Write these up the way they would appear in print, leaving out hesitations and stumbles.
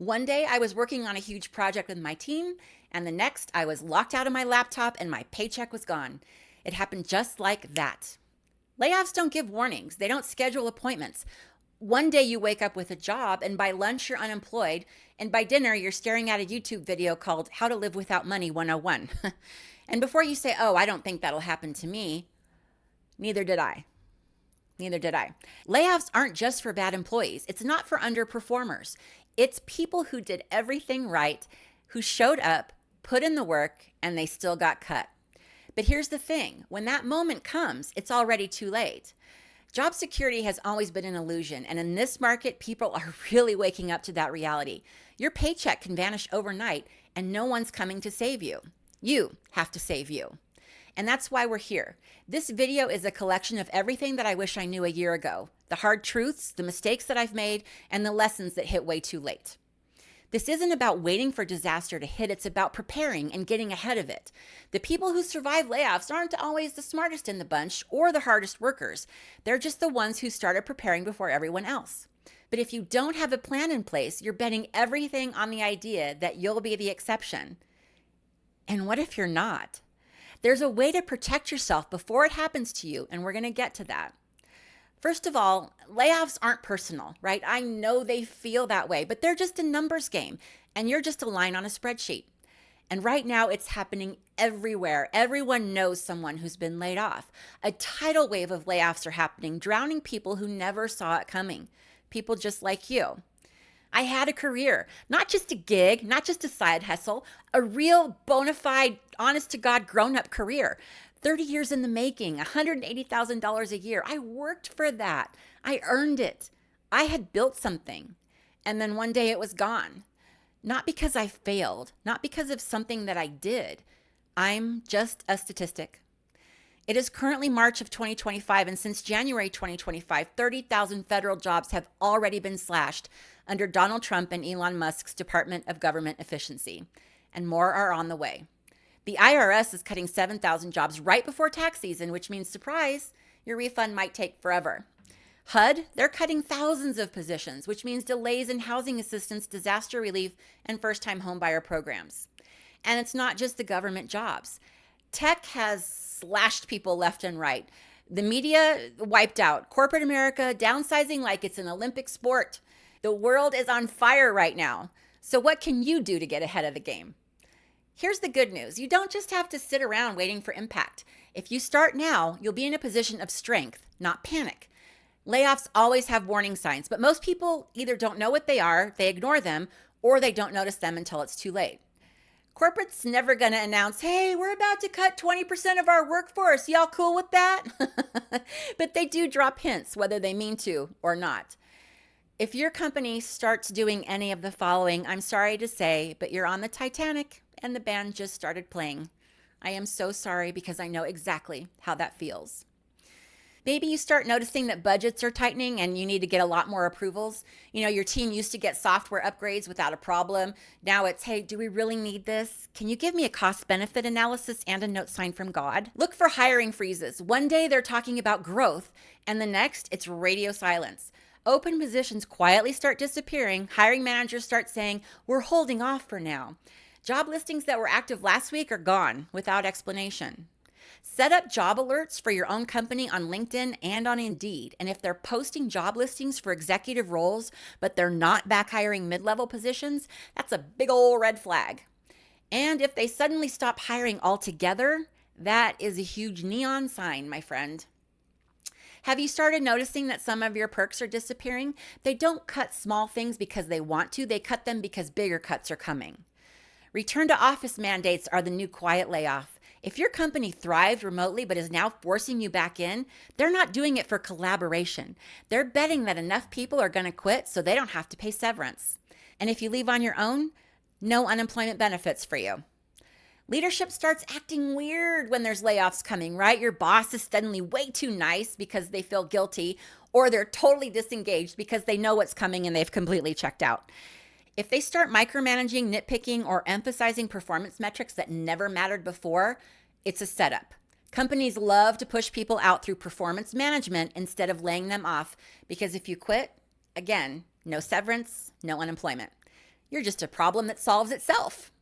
One day I was working on a huge project with my team, and the next I was locked out of my laptop and my paycheck was gone. It happened just like that. Layoffs don't give warnings, they don't schedule appointments. One day you wake up with a job, and by lunch you're unemployed, and by dinner you're staring at a YouTube video called How to Live Without Money 101. And before you say, oh, I don't think that'll happen to me, neither did I. Neither did I. Layoffs aren't just for bad employees. It's not for underperformers. It's people who did everything right, who showed up, put in the work, and they still got cut. But here's the thing, when that moment comes, it's already too late. Job security has always been an illusion, and in this market, people are really waking up to that reality. Your paycheck can vanish overnight, and no one's coming to save you. You have to save you. And that's why we're here. This video is a collection of everything that I wish I knew a year ago. The hard truths, the mistakes that I've made, and the lessons that hit way too late. This isn't about waiting for disaster to hit, it's about preparing and getting ahead of it. The people who survive layoffs aren't always the smartest in the bunch or the hardest workers. They're just the ones who started preparing before everyone else. But if you don't have a plan in place, you're betting everything on the idea that you'll be the exception. And what if you're not? There's a way to protect yourself before it happens to you, and we're going to get to that. First of all, layoffs aren't personal, right? I know they feel that way, but they're just a numbers game, and you're just a line on a spreadsheet. And right now, it's happening everywhere. Everyone knows someone who's been laid off. A tidal wave of layoffs are happening, drowning people who never saw it coming. People just like you. I had a career, not just a gig, not just a side hustle, a real bona fide, honest to God, grown-up career. 30 years in the making, $180,000 a year. I worked for that. I earned it. I had built something. And then one day it was gone. Not because I failed, not because of something that I did. I'm just a statistic. It is currently March of 2025, and since January 2025, 30,000 federal jobs have already been slashed under Donald Trump and Elon Musk's Department of Government Efficiency, and more are on the way. The IRS is cutting 7,000 jobs right before tax season, which means, surprise, your refund might take forever. HUD, they're cutting thousands of positions, which means delays in housing assistance, disaster relief, and first-time homebuyer programs. And it's not just the government jobs. Tech has slashed people left and right. The media wiped out. Corporate America downsizing like it's an Olympic sport. The world is on fire right now. So what can you do to get ahead of the game? Here's the good news. You don't just have to sit around waiting for impact. If you start now, you'll be in a position of strength, not panic. Layoffs always have warning signs, but most people either don't know what they are, they ignore them, or they don't notice them until it's too late. Corporate's never going to announce, hey, we're about to cut 20% of our workforce. Y'all cool with that? But they do drop hints, whether they mean to or not. If your company starts doing any of the following, I'm sorry to say, but you're on the Titanic and the band just started playing. I am so sorry because I know exactly how that feels. Maybe you start noticing that budgets are tightening and you need to get a lot more approvals. You know, your team used to get software upgrades without a problem. Now it's, hey, do we really need this? Can you give me a cost-benefit analysis and a note sign from God? Look for hiring freezes. One day they're talking about growth, and the next it's radio silence. Open positions quietly start disappearing. Hiring managers start saying, we're holding off for now. Job listings that were active last week are gone without explanation. Set up job alerts for your own company on LinkedIn and on Indeed. And if they're posting job listings for executive roles, but they're not back hiring mid-level positions, that's a big old red flag. And if they suddenly stop hiring altogether, that is a huge neon sign, my friend. Have you started noticing that some of your perks are disappearing? They don't cut small things because they want to, they cut them because bigger cuts are coming. Return to office mandates are the new quiet layoff. If your company thrived remotely but is now forcing you back in, they're not doing it for collaboration. They're betting that enough people are going to quit so they don't have to pay severance. And if you leave on your own, no unemployment benefits for you. Leadership starts acting weird when there's layoffs coming, right? Your boss is suddenly way too nice because they feel guilty, or they're totally disengaged because they know what's coming and they've completely checked out. If they start micromanaging, nitpicking, or emphasizing performance metrics that never mattered before, it's a setup. Companies love to push people out through performance management instead of laying them off, because if you quit, again, no severance, no unemployment. You're just a problem that solves itself.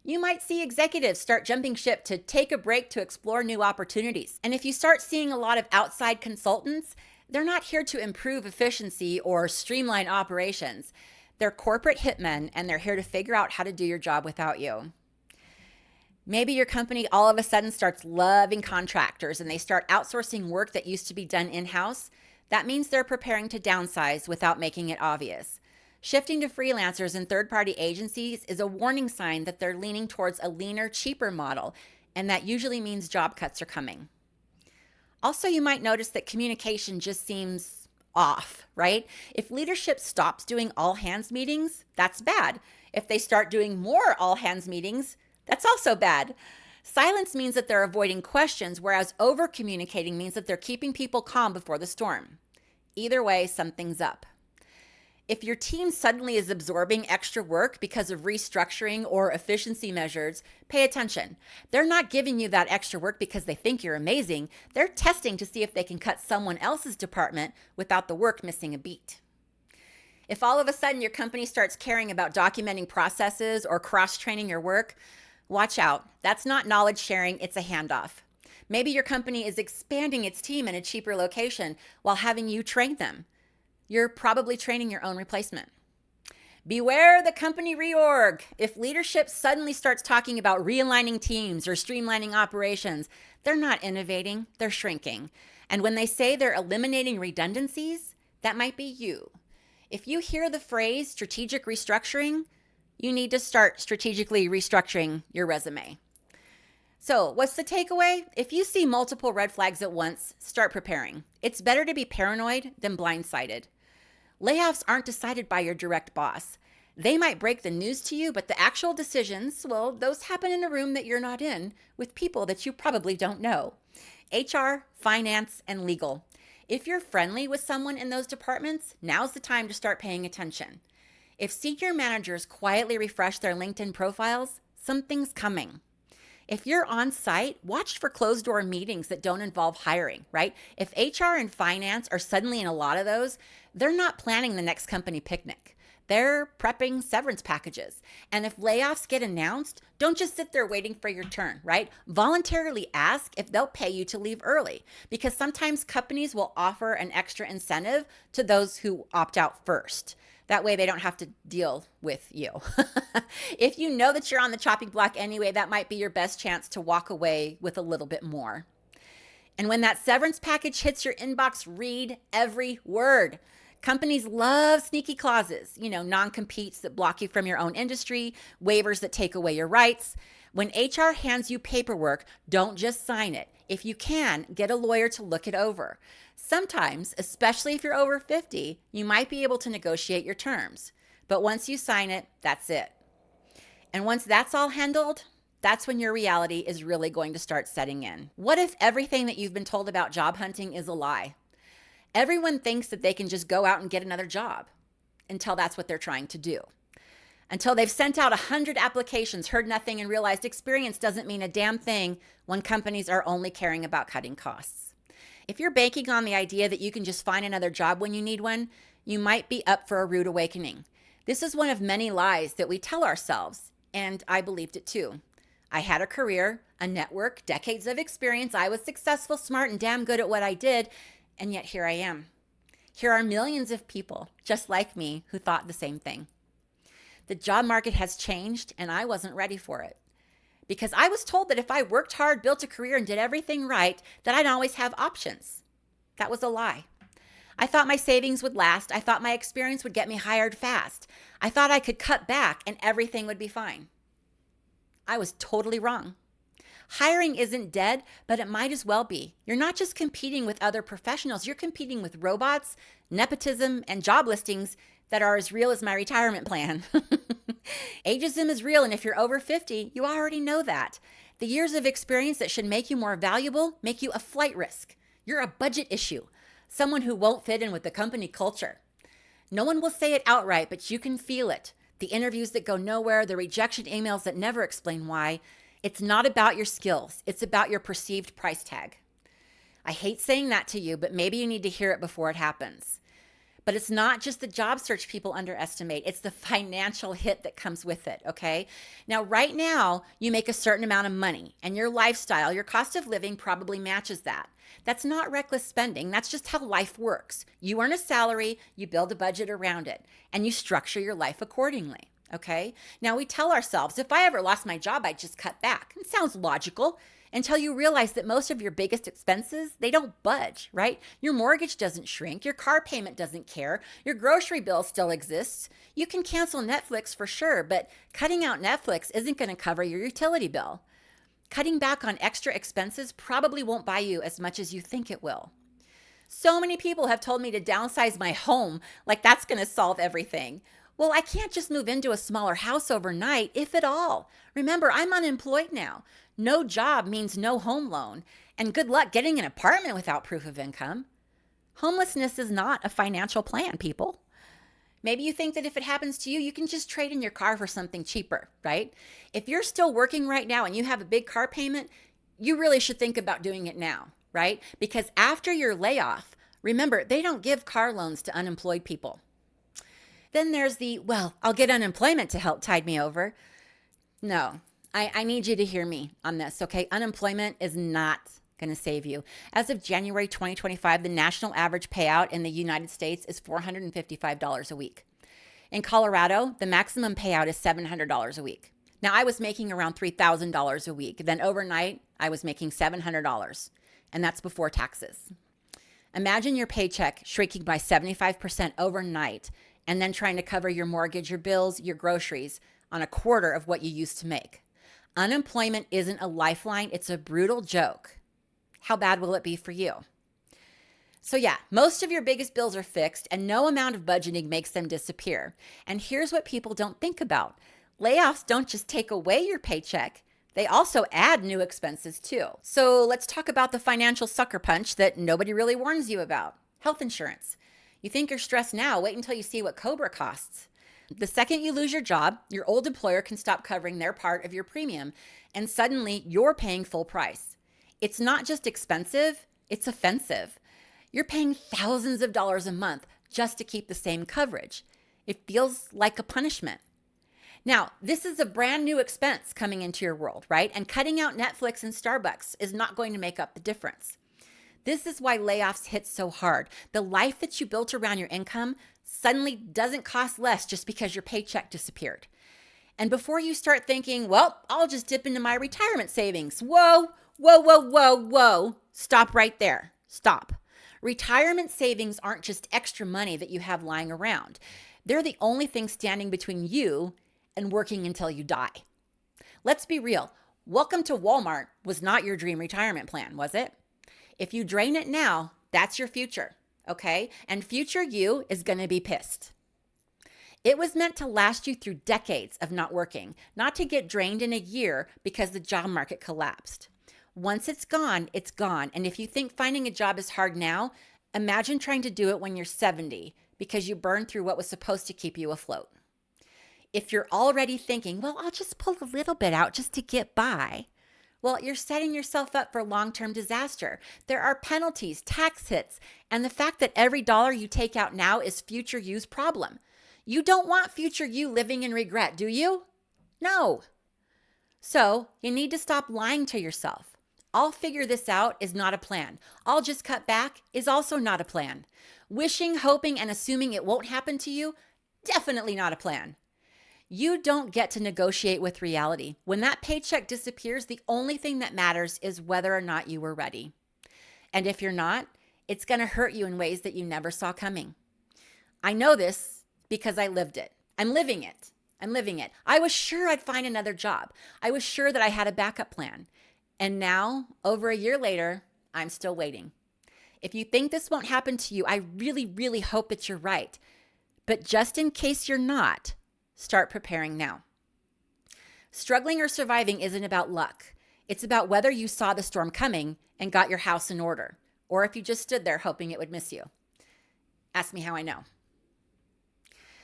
You might see executives start jumping ship to take a break to explore new opportunities. And if you start seeing a lot of outside consultants, they're not here to improve efficiency or streamline operations. They're corporate hitmen, and they're here to figure out how to do your job without you. Maybe your company all of a sudden starts loving contractors and they start outsourcing work that used to be done in-house. That means they're preparing to downsize without making it obvious. Shifting to freelancers and third-party agencies is a warning sign that they're leaning towards a leaner, cheaper model, and that usually means job cuts are coming. Also, you might notice that communication just seems off, right? If leadership stops doing all-hands meetings, that's bad. If they start doing more all-hands meetings, that's also bad. Silence means that they're avoiding questions, whereas over-communicating means that they're keeping people calm before the storm. Either way, something's up. If your team suddenly is absorbing extra work because of restructuring or efficiency measures, pay attention. They're not giving you that extra work because they think you're amazing. They're testing to see if they can cut someone else's department without the work missing a beat. If all of a sudden your company starts caring about documenting processes or cross-training your work, watch out. That's not knowledge sharing, it's a handoff. Maybe your company is expanding its team in a cheaper location while having you train them. You're probably training your own replacement. Beware the company reorg. If leadership suddenly starts talking about realigning teams or streamlining operations, they're not innovating, they're shrinking. And when they say they're eliminating redundancies, that might be you. If you hear the phrase strategic restructuring, you need to start strategically restructuring your resume. So, what's the takeaway? If you see multiple red flags at once, start preparing. It's better to be paranoid than blindsided. Layoffs aren't decided by your direct boss. They might break the news to you, but the actual decisions, well, those happen in a room that you're not in with people that you probably don't know. HR, finance, and legal. If you're friendly with someone in those departments, now's the time to start paying attention. If senior managers quietly refresh their LinkedIn profiles, something's coming. If you're on site, watch for closed door meetings that don't involve hiring, right? If HR and finance are suddenly in a lot of those, they're not planning the next company picnic. They're prepping severance packages. And if layoffs get announced, don't just sit there waiting for your turn, right? Voluntarily ask if they'll pay you to leave early, because sometimes companies will offer an extra incentive to those who opt out first. That way they don't have to deal with you. If you know that you're on the chopping block anyway, that might be your best chance to walk away with a little bit more. And when that severance package hits your inbox, read every word. Companies love sneaky clauses, non-competes that block you from your own industry, waivers that take away your rights. When HR hands you paperwork, don't just sign it. If you can, get a lawyer to look it over. Sometimes, especially if you're over 50, you might be able to negotiate your terms. But once you sign it, that's it. And once that's all handled, that's when your reality is really going to start setting in. What if everything that you've been told about job hunting is a lie? Everyone thinks that they can just go out and get another job until that's what they're trying to do. Until they've sent out 100 applications, heard nothing, and realized experience doesn't mean a damn thing when companies are only caring about cutting costs. If you're banking on the idea that you can just find another job when you need one, you might be up for a rude awakening. This is one of many lies that we tell ourselves, and I believed it too. I had a career, a network, decades of experience. I was successful, smart, and damn good at what I did, and yet here I am. Here are millions of people just like me who thought the same thing. The job market has changed, and I wasn't ready for it. Because I was told that if I worked hard, built a career, and did everything right, that I'd always have options. That was a lie. I thought my savings would last. I thought my experience would get me hired fast. I thought I could cut back and everything would be fine. I was totally wrong. Hiring isn't dead, but it might as well be. You're not just competing with other professionals. You're competing with robots, nepotism, and job listings that are as real as my retirement plan. Ageism is real, and if you're over 50, you already know that. The years of experience that should make you more valuable make you a flight risk. You're a budget issue, someone who won't fit in with the company culture. No one will say it outright, but you can feel it. The interviews that go nowhere, the rejection emails that never explain why. It's not about your skills. It's about your perceived price tag. I hate saying that to you, but maybe you need to hear it before it happens. But it's not just the job search people underestimate, it's the financial hit that comes with it, okay? Now, right now, you make a certain amount of money, and your lifestyle, your cost of living probably matches that. That's not reckless spending, that's just how life works. You earn a salary, you build a budget around it, and you structure your life accordingly, okay? Now, we tell ourselves, if I ever lost my job, I'd just cut back. It sounds logical until you realize that most of your biggest expenses, they don't budge, right? Your mortgage doesn't shrink, your car payment doesn't care, your grocery bill still exists. You can cancel Netflix for sure, but cutting out Netflix isn't going to cover your utility bill. Cutting back on extra expenses probably won't buy you as much as you think it will. So many people have told me to downsize my home like that's going to solve everything. Well, I can't just move into a smaller house overnight, if at all. Remember, I'm unemployed now. No job means no home loan, and good luck getting an apartment without proof of income. Homelessness is not a financial plan, people. Maybe you think that if it happens to you, you can just trade in your car for something cheaper, right? If you're still working right now and you have a big car payment, you really should think about doing it now, right? Because after your layoff, remember, they don't give car loans to unemployed people. Then there's well, I'll get unemployment to help tide me over. No, I need you to hear me on this, okay? Unemployment is not going to save you. As of January 2025, the national average payout in the United States is $455 a week. In Colorado, the maximum payout is $700 a week. Now, I was making around $3,000 a week. Then overnight, I was making $700, and that's before taxes. Imagine your paycheck shrinking by 75% overnight and then trying to cover your mortgage, your bills, your groceries on a quarter of what you used to make. Unemployment isn't a lifeline, it's a brutal joke. How bad will it be for you? So yeah, most of your biggest bills are fixed and no amount of budgeting makes them disappear. And here's what people don't think about. Layoffs don't just take away your paycheck, they also add new expenses too. So let's talk about the financial sucker punch that nobody really warns you about. Health insurance. You think you're stressed now, wait until you see what Cobra costs. The second you lose your job, your old employer can stop covering their part of your premium, and suddenly you're paying full price. It's not just expensive, it's offensive. You're paying thousands of dollars a month just to keep the same coverage. It feels like a punishment. Now, this is a brand new expense coming into your world, right? And cutting out Netflix and Starbucks is not going to make up the difference. This is why layoffs hit so hard. The life that you built around your income suddenly doesn't cost less just because your paycheck disappeared. And before you start thinking, well, I'll just dip into my retirement savings. Whoa, whoa, whoa, whoa, whoa. Stop right there. Stop. Retirement savings aren't just extra money that you have lying around. They're the only thing standing between you and working until you die. Let's be real. Welcome to Walmart was not your dream retirement plan, was it? If you drain it now, that's your future, okay? And future you is going to be pissed. It was meant to last you through decades of not working, not to get drained in a year because the job market collapsed. Once it's gone, it's gone. And if you think finding a job is hard now, imagine trying to do it when you're 70 because you burned through what was supposed to keep you afloat. If you're already thinking, well, I'll just pull a little bit out just to get by, well, you're setting yourself up for long-term disaster. There are penalties, tax hits, and the fact that every dollar you take out now is future you's problem. You don't want future you living in regret, do you? No. So you need to stop lying to yourself. I'll figure this out is not a plan. I'll just cut back is also not a plan. Wishing, hoping, and assuming it won't happen to you, definitely not a plan. You don't get to negotiate with reality. When that paycheck disappears, the only thing that matters is whether or not you were ready. And if you're not, it's going to hurt you in ways that you never saw coming. I know this because I lived it. I'm living it. I was sure I'd find another job. I was sure that I had a backup plan. And now, over a year later, I'm still waiting. If you think this won't happen to you, I really, really hope that you're right. But just in case you're not, start preparing now. Struggling or surviving isn't about luck. It's about whether you saw the storm coming and got your house in order, or if you just stood there hoping it would miss you. Ask me how I know.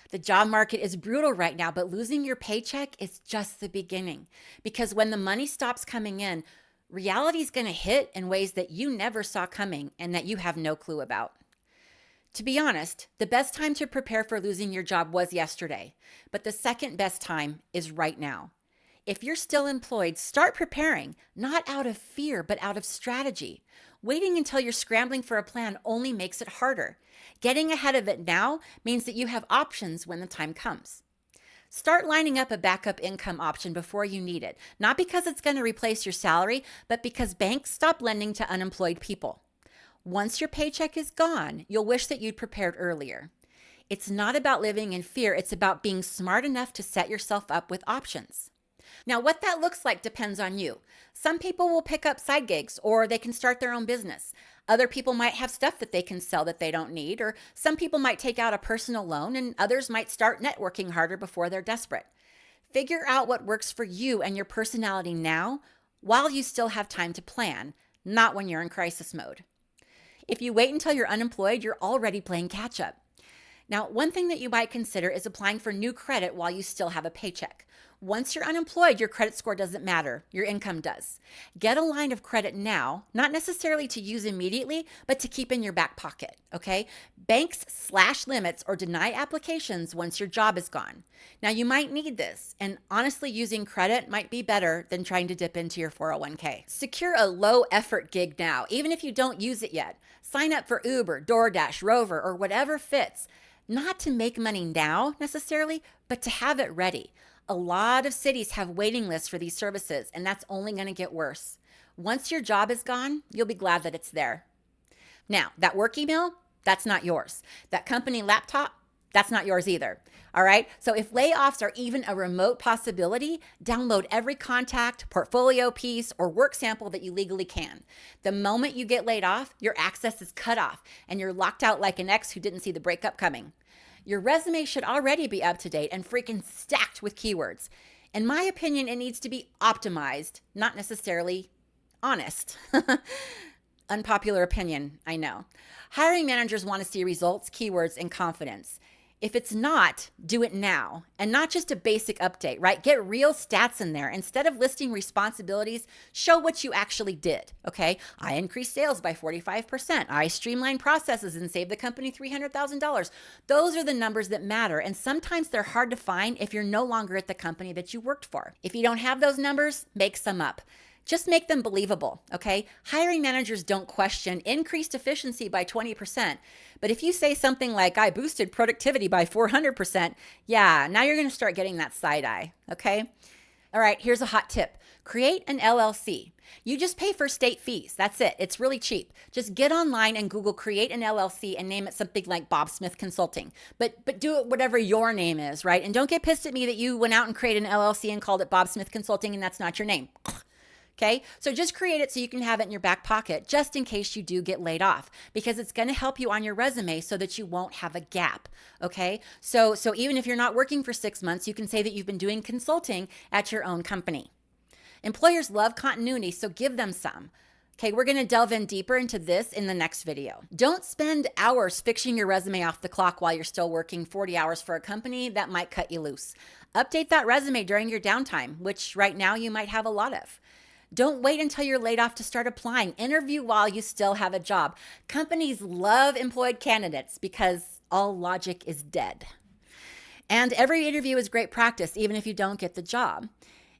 The job market is brutal right now, but losing your paycheck is just the beginning. Because when the money stops coming in, reality is going to hit in ways that you never saw coming and that you have no clue about. To be honest, the best time to prepare for losing your job was yesterday, but the second best time is right now. If you're still employed, start preparing, not out of fear, but out of strategy. Waiting until you're scrambling for a plan only makes it harder. Getting ahead of it now means that you have options when the time comes. Start lining up a backup income option before you need it, not because it's going to replace your salary, but because banks stop lending to unemployed people. Once your paycheck is gone, you'll wish that you'd prepared earlier. It's not about living in fear, it's about being smart enough to set yourself up with options. Now, what that looks like depends on you. Some people will pick up side gigs or they can start their own business. Other people might have stuff that they can sell that they don't need, or some people might take out a personal loan and others might start networking harder before they're desperate. Figure out what works for you and your personality now while you still have time to plan, not when you're in crisis mode. If you wait until you're unemployed, you're already playing catch up. Now, one thing that you might consider is applying for new credit while you still have a paycheck. Once you're unemployed, your credit score doesn't matter. Your income does. Get a line of credit now, not necessarily to use immediately, but to keep in your back pocket, okay? Banks slash limits or deny applications once your job is gone. Now, you might need this, and honestly, using credit might be better than trying to dip into your 401k. Secure a low-effort gig now, even if you don't use it yet. Sign up for Uber, DoorDash, Rover, or whatever fits. Not to make money now necessarily, but to have it ready. A lot of cities have waiting lists for these services, and that's only going to get worse. Once your job is gone, you'll be glad that it's there. Now, that work email, that's not yours. That company laptop, that's not yours either. All right? So if layoffs are even a remote possibility, download every contact, portfolio piece, or work sample that you legally can. The moment you get laid off, your access is cut off, and you're locked out like an ex who didn't see the breakup coming. Your resume should already be up to date and freaking stacked with keywords. In my opinion, it needs to be optimized, not necessarily honest. Unpopular opinion, I know. Hiring managers want to see results, keywords, and confidence. If it's not, do it now, and not just a basic update, right? Get real stats in there. Instead of listing responsibilities, show what you actually did, okay? I increased sales by 45%. I streamlined processes and saved the company $300,000. Those are the numbers that matter, and sometimes they're hard to find if you're no longer at the company that you worked for. If you don't have those numbers, make some up. Just make them believable, okay? Hiring managers don't question increased efficiency by 20%. But if you say something like, I boosted productivity by 400%, yeah, now you're going to start getting that side eye, okay? All right, here's a hot tip. Create an LLC. You just pay for state fees. That's it. It's really cheap. Just get online and Google create an LLC and name it something like Bob Smith Consulting. But do it whatever your name is, right? And don't get pissed at me that you went out and created an LLC and called it Bob Smith Consulting and that's not your name. Okay, so just create it so you can have it in your back pocket just in case you do get laid off, because it's going to help you on your resume so that you won't have a gap. Okay, so even if you're not working for 6 months, you can say that you've been doing consulting at your own company. Employers love continuity, so give them some. Okay, we're going to delve in deeper into this in the next video. Don't spend hours fixing your resume off the clock while you're still working 40 hours for a company that might cut you loose. Update that resume during your downtime, which right now you might have a lot of. Don't wait until you're laid off to start applying. Interview while you still have a job. Companies love employed candidates because all logic is dead. And every interview is great practice, even if you don't get the job.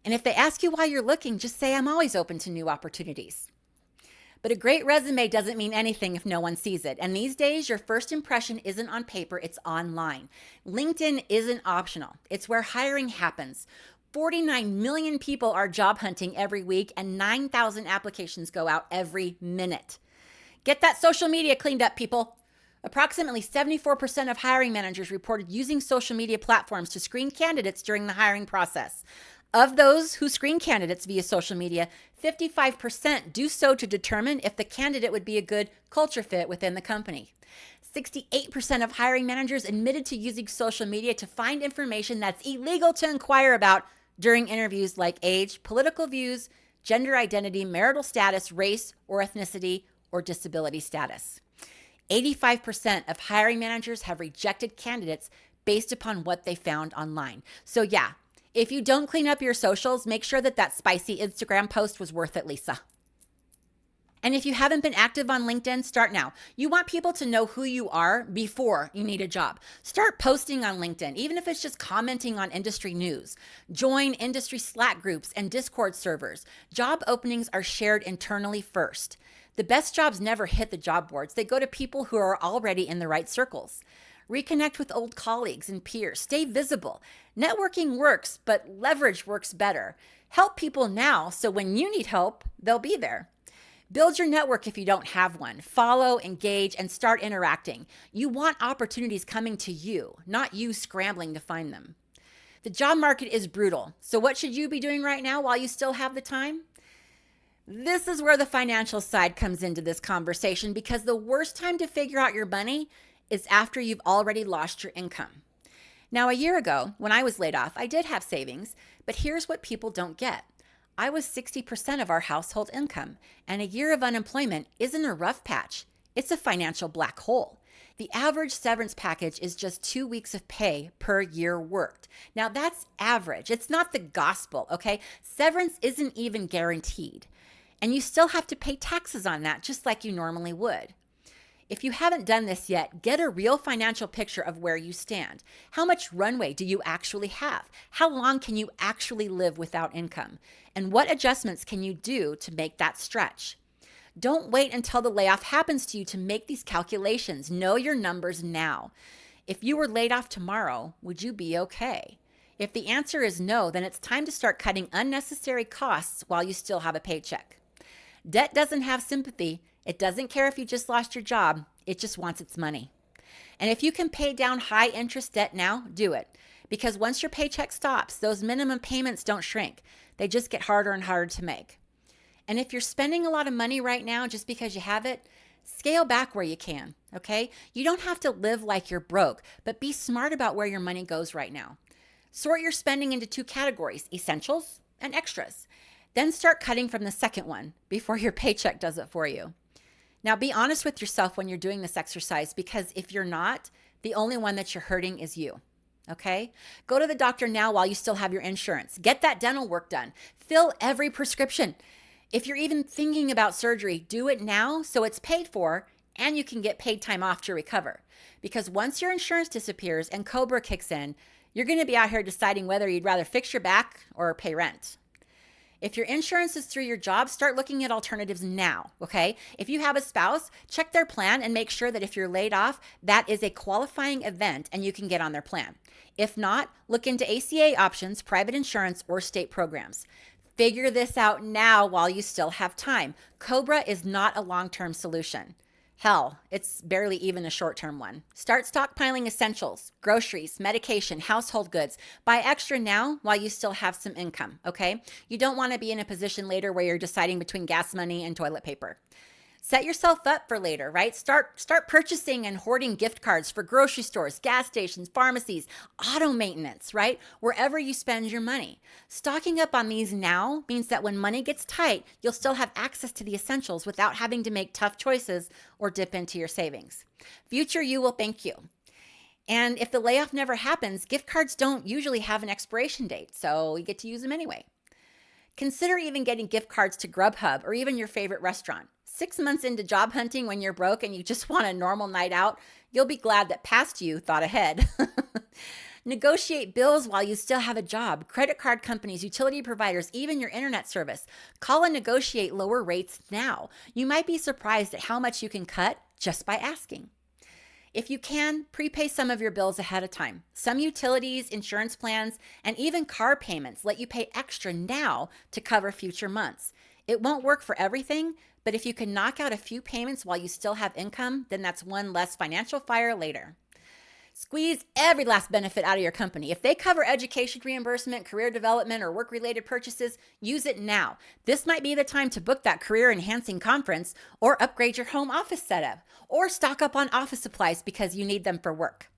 And if they ask you why you're looking, just say, I'm always open to new opportunities. But a great resume doesn't mean anything if no one sees it. And these days, your first impression isn't on paper, it's online. LinkedIn isn't optional. It's where hiring happens. 49 million people are job hunting every week, and 9,000 applications go out every minute. Get that social media cleaned up, people. Approximately 74% of hiring managers reported using social media platforms to screen candidates during the hiring process. Of those who screen candidates via social media, 55% do so to determine if the candidate would be a good culture fit within the company. 68% of hiring managers admitted to using social media to find information that's illegal to inquire about during interviews, like age, political views, gender identity, marital status, race or ethnicity, or disability status. 85% of hiring managers have rejected candidates based upon what they found online. So yeah, if you don't clean up your socials, make sure that spicy Instagram post was worth it, Lisa. And if you haven't been active on LinkedIn, start now. You want people to know who you are before you need a job. Start posting on LinkedIn, even if it's just commenting on industry news. Join industry Slack groups and Discord servers. Job openings are shared internally first. The best jobs never hit the job boards. They go to people who are already in the right circles. Reconnect with old colleagues and peers. Stay visible. Networking works, but leverage works better. Help people now so when you need help, they'll be there. Build your network if you don't have one. Follow, engage, and start interacting. You want opportunities coming to you, not you scrambling to find them. The job market is brutal. So what should you be doing right now while you still have the time? This is where the financial side comes into this conversation, because the worst time to figure out your money is after you've already lost your income. Now, a year ago, when I was laid off, I did have savings, but here's what people don't get. I was 60% of our household income, and a year of unemployment isn't a rough patch. It's a financial black hole. The average severance package is just 2 weeks of pay per year worked. Now, that's average. It's not the gospel, okay? Severance isn't even guaranteed, and you still have to pay taxes on that just like you normally would. If you haven't done this yet, get a real financial picture of where you stand. How much runway do you actually have? How long can you actually live without income? And what adjustments can you do to make that stretch? Don't wait until the layoff happens to you to make these calculations. Know your numbers now. If you were laid off tomorrow, would you be okay? If the answer is no, then it's time to start cutting unnecessary costs while you still have a paycheck. Debt doesn't have sympathy. It doesn't care if you just lost your job. It just wants its money. And if you can pay down high interest debt now, do it. Because once your paycheck stops, those minimum payments don't shrink. They just get harder and harder to make. And if you're spending a lot of money right now just because you have it, scale back where you can, okay? You don't have to live like you're broke, but be smart about where your money goes right now. Sort your spending into 2 categories, essentials and extras. Then start cutting from the second one before your paycheck does it for you. Now, be honest with yourself when you're doing this exercise, because if you're not, the only one that you're hurting is you, okay? Go to the doctor now while you still have your insurance. Get that dental work done. Fill every prescription. If you're even thinking about surgery, do it now so it's paid for and you can get paid time off to recover. Because once your insurance disappears and COBRA kicks in, you're going to be out here deciding whether you'd rather fix your back or pay rent. If your insurance is through your job, start looking at alternatives now, okay? If you have a spouse, check their plan and make sure that if you're laid off, that is a qualifying event and you can get on their plan. If not, look into ACA options, private insurance, or state programs. Figure this out now while you still have time. COBRA is not a long-term solution. Hell, it's barely even a short-term one. Start stockpiling essentials, groceries, medication, household goods. Buy extra now while you still have some income, okay? You don't want to be in a position later where you're deciding between gas money and toilet paper. Set yourself up for later, right? Start purchasing and hoarding gift cards for grocery stores, gas stations, pharmacies, auto maintenance, right? Wherever you spend your money. Stocking up on these now means that when money gets tight, you'll still have access to the essentials without having to make tough choices or dip into your savings. Future you will thank you. And if the layoff never happens, gift cards don't usually have an expiration date, so you get to use them anyway. Consider even getting gift cards to Grubhub or even your favorite restaurant. 6 months into job hunting, when you're broke and you just want a normal night out, you'll be glad that past you thought ahead. Negotiate bills while you still have a job. Credit card companies, utility providers, even your internet service. Call and negotiate lower rates now. You might be surprised at how much you can cut just by asking. If you can, prepay some of your bills ahead of time. Some utilities, insurance plans, and even car payments let you pay extra now to cover future months. It won't work for everything, but if you can knock out a few payments while you still have income, then that's one less financial fire later. Squeeze every last benefit out of your company. If they cover education reimbursement, career development, or work-related purchases, use it now. This might be the time to book that career-enhancing conference or upgrade your home office setup or stock up on office supplies because you need them for work.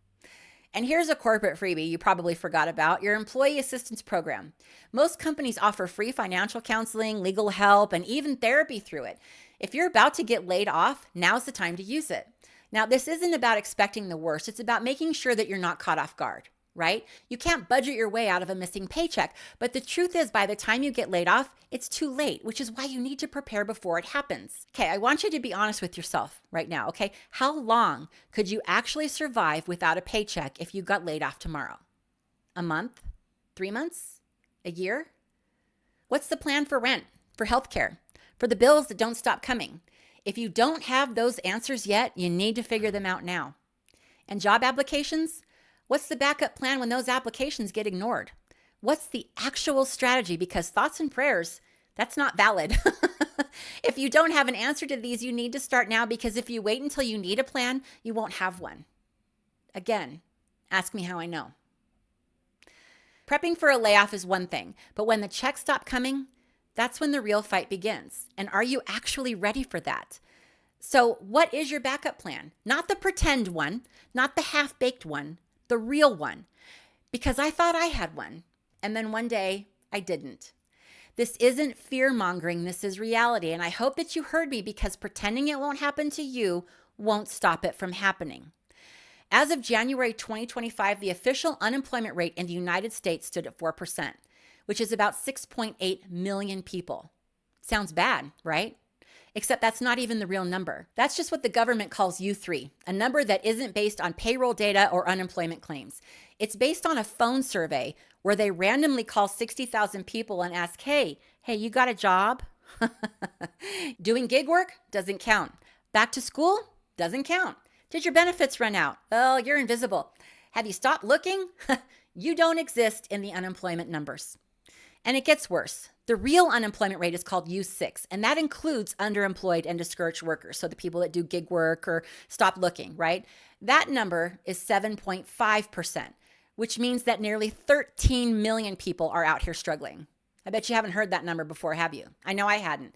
And here's a corporate freebie you probably forgot about, your employee assistance program. Most companies offer free financial counseling, legal help, and even therapy through it. If you're about to get laid off, now's the time to use it. Now, this isn't about expecting the worst. It's about making sure that you're not caught off guard, right? You can't budget your way out of a missing paycheck. But the truth is, by the time you get laid off, it's too late, which is why you need to prepare before it happens. Okay, I want you to be honest with yourself right now, okay? How long could you actually survive without a paycheck if you got laid off tomorrow? A month? 3 months? A year? What's the plan for rent, for healthcare, for the bills that don't stop coming? If you don't have those answers yet, you need to figure them out now. And job applications? What's the backup plan when those applications get ignored? What's the actual strategy? Because thoughts and prayers, that's not valid. If you don't have an answer to these, you need to start now, because if you wait until you need a plan, you won't have one. Again, ask me how I know. Prepping for a layoff is one thing, but when the checks stop coming, that's when the real fight begins. And are you actually ready for that? So what is your backup plan? Not the pretend one, not the half-baked one, the real one. Because I thought I had one, and then one day I didn't. This isn't fear-mongering, this is reality. And I hope that you heard me, because pretending it won't happen to you won't stop it from happening. As of January 2025, the official unemployment rate in the United States stood at 4%, which is about 6.8 million people. Sounds bad, right? Except that's not even the real number. That's just what the government calls U3, a number that isn't based on payroll data or unemployment claims. It's based on a phone survey where they randomly call 60,000 people and ask, hey, you got a job? Doing gig work? Doesn't count. Back to school? Doesn't count. Did your benefits run out? Well, you're invisible. Have you stopped looking? You don't exist in the unemployment numbers. And it gets worse. The real unemployment rate is called U6, and that includes underemployed and discouraged workers, so the people that do gig work or stop looking, right? That number is 7.5%, which means that nearly 13 million people are out here struggling. I bet you haven't heard that number before, have you? I know I hadn't.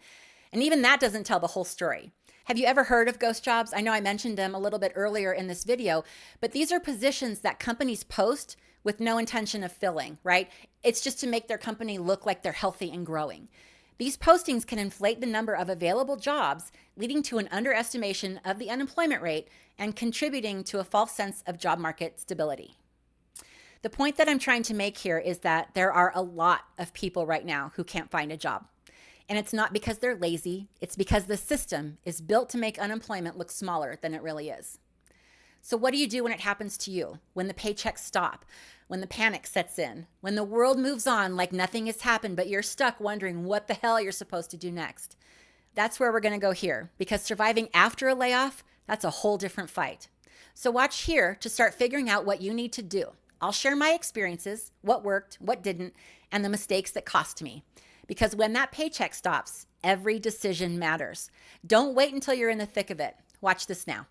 And even that doesn't tell the whole story. Have you ever heard of ghost jobs? I know I mentioned them a little bit earlier in this video, but these are positions that companies post with no intention of filling, right? It's just to make their company look like they're healthy and growing. These postings can inflate the number of available jobs, leading to an underestimation of the unemployment rate and contributing to a false sense of job market stability. The point that I'm trying to make here is that there are a lot of people right now who can't find a job. And it's not because they're lazy, it's because the system is built to make unemployment look smaller than it really is. So what do you do when it happens to you? When the paychecks stop? When the panic sets in? When the world moves on like nothing has happened, but you're stuck wondering what the hell you're supposed to do next? That's where we're going to go here, because surviving after a layoff, that's a whole different fight. So watch here to start figuring out what you need to do. I'll share my experiences, what worked, what didn't, and the mistakes that cost me. Because when that paycheck stops, every decision matters. Don't wait until you're in the thick of it. Watch this now.